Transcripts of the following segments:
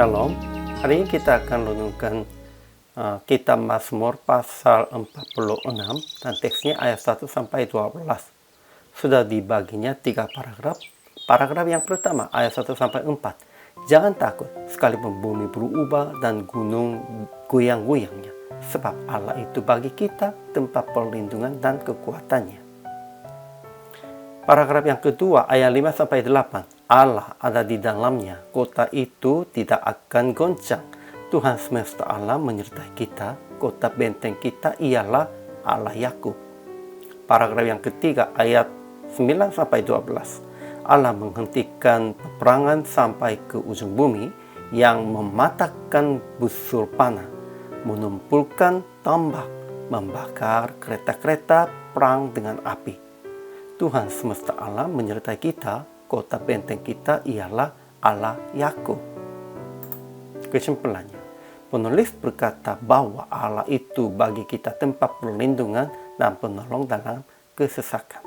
Shalom. Hari ini kita akan renungkan kitab Mazmur pasal 46 dan teksnya ayat 1 sampai 12. Sudah dibaginya 3 paragraf. Paragraf yang pertama ayat 1 sampai 4. Jangan takut sekalipun bumi berubah dan gunung goyang-goyangnya, sebab Allah itu bagi kita tempat perlindungan dan kekuatannya. Paragraf yang kedua ayat 5 sampai 8. Allah ada di dalamnya, kota itu tidak akan goncang. Tuhan semesta alam menyertai kita, kota benteng kita ialah Allah Yakub. Paragraf yang ketiga ayat 9 sampai 12. Allah menghentikan peperangan sampai ke ujung bumi, yang mematahkan busur panah, menumpulkan tombak, membakar kereta-kereta perang dengan api. Tuhan semesta alam menyertai kita, kota benteng kita ialah Allah Yakub. Kesimpulannya, penulis berkata bahwa Allah itu bagi kita tempat perlindungan dan penolong dalam kesesakan,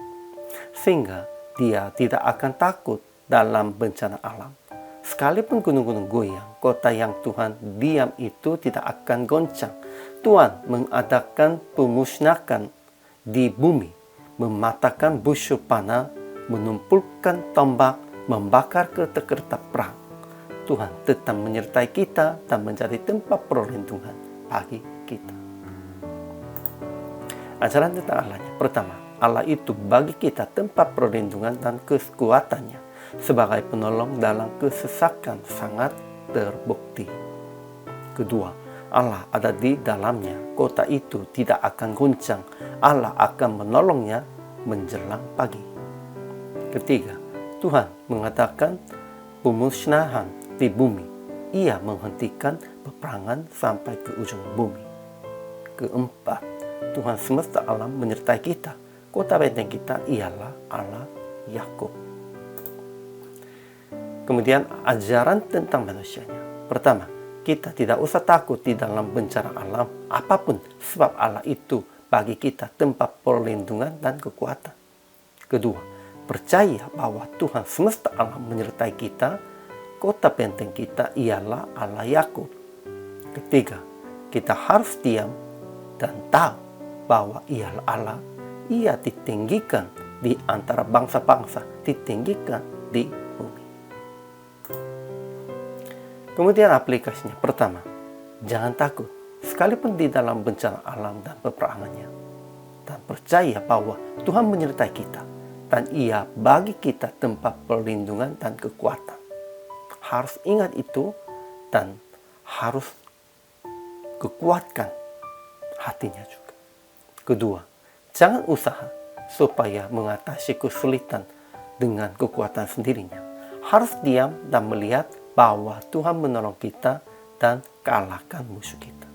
sehingga Dia tidak akan takut dalam bencana alam. Sekalipun gunung-gunung goyang, kota yang Tuhan diam itu tidak akan goncang. Tuhan mengadakan pemusnahan di bumi, mematahkan busur panah, menumpulkan tombak, membakar kereta-kereta perang. Tuhan tetap menyertai kita dan menjadi tempat perlindungan bagi kita. Ajaran tentang Allahnya. Pertama, Allah itu bagi kita tempat perlindungan dan kekuatannya. Sebagai penolong dalam kesesakan sangat terbukti. Kedua, Allah ada di dalamnya. Kota itu tidak akan goncang. Allah akan menolongnya menjelang pagi. Ketiga, Tuhan mengatakan pemusnahan di bumi. Ia menghentikan peperangan sampai ke ujung bumi. Keempat, Tuhan semesta alam menyertai kita. Kota benteng kita ialah Allah Yakub. Kemudian ajaran tentang manusianya. Pertama, kita tidak usah takut di dalam bencana alam apapun, sebab Allah itu bagi kita tempat perlindungan dan kekuatan. Kedua, percaya bahwa Tuhan semesta alam menyertai kita, kota benteng kita ialah Allah Yakub. Ketiga, kita harus diam dan tahu bahwa ialah Allah. Ia ditinggikan di antara bangsa-bangsa, ditinggikan di bumi. Kemudian aplikasinya. Pertama, jangan takut sekalipun di dalam bencana alam dan peperangannya, dan percaya bahwa Tuhan menyertai kita dan Ia bagi kita tempat perlindungan dan kekuatan. Harus ingat itu dan harus kekuatkan hatinya juga. Kedua, jangan usaha supaya mengatasi kesulitan dengan kekuatan sendirinya. Harus diam dan melihat bahwa Tuhan menolong kita dan kalahkan musuh kita.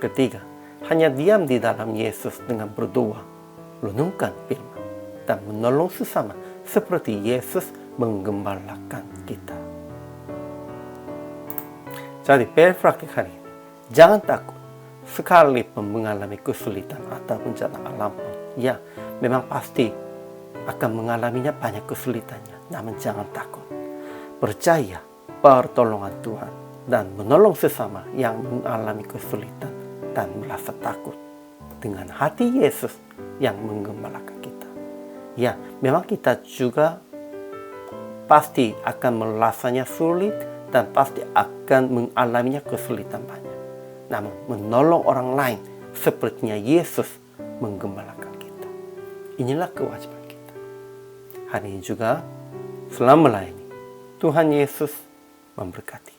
Ketiga, hanya diam di dalam Yesus dengan berdoa, renungkan firman, dan menolong sesama seperti Yesus menggembalakan kita. Jadi praktik hari ini, jangan takut sekalipun mengalami kesulitan atau bencana alam pun. Ya, memang pasti akan mengalaminya banyak kesulitannya, namun jangan takut. Percaya pertolongan Tuhan dan menolong sesama yang mengalami kesulitan dan merasa takut dengan hati Yesus yang menggembalakan kita. Ya, memang kita juga pasti akan merasanya sulit dan pasti akan mengalaminya kesulitan banyak. Namun menolong orang lain sepertinya Yesus menggembalakan kita. Inilah kewajiban kita. Hari ini juga selamat melayani. Tuhan Yesus memberkati.